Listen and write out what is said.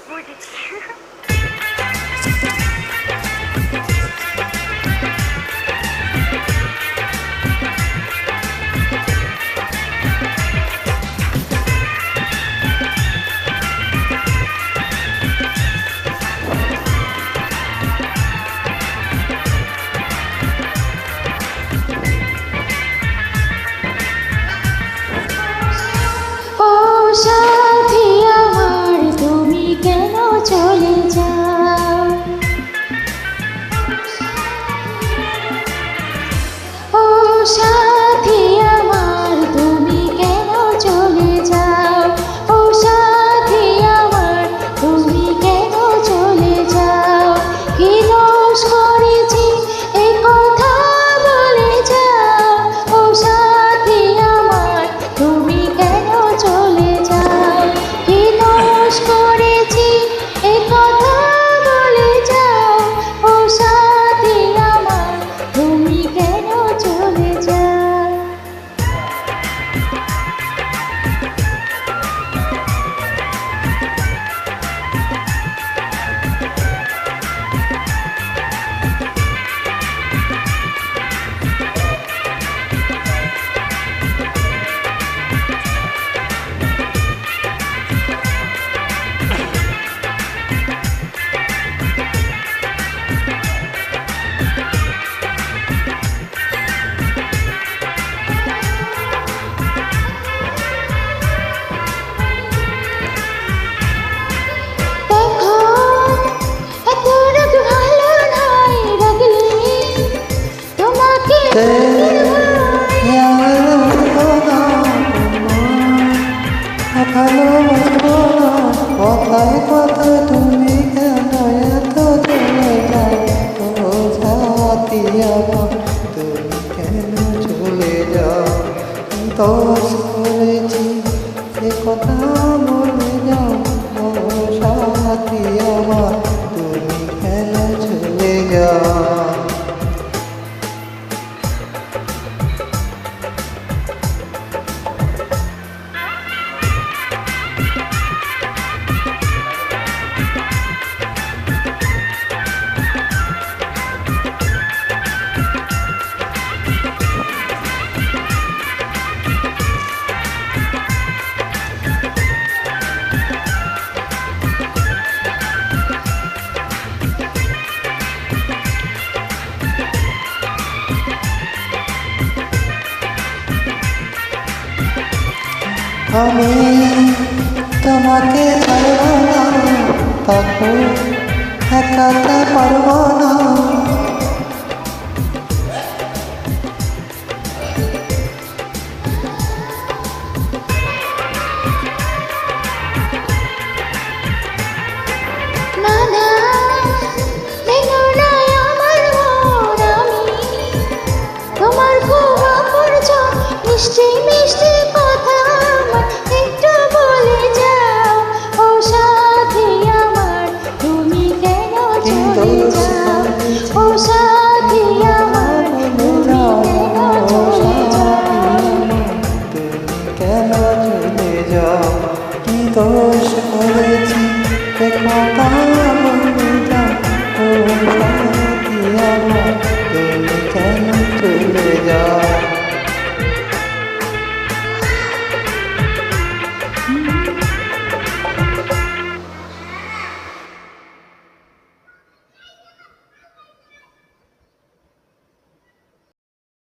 বুঝেছি। ও সাথী আমার তুমি কেন চলে যাও? ও সাথী আমার তুমি কেন চলে যাও? ও সাথী আমার তুমি কেন চলে যাও? কি দোষ করেছি এ কথা বলে যাও? ও সাথী আমার তুমি কেন চলে যাও? কি দোষ করেছি এ কথা বলে যাও? ও সাথী আমার তুমি কেন চলে যাও? দেখো এত রাগ ভালো নয়, রাগলে তোমাকে কথায় কথায় তুমি কেন এত চলে যাও? ও সাথী আমার তুমি কেন চলে যাও? দোষ করেছি সে কথা বলে যাও? ও সাথী আমার তুমি কেন চলে যাও? আমি তোমাকে ছাড়ব না, তখন একাতে পারব না।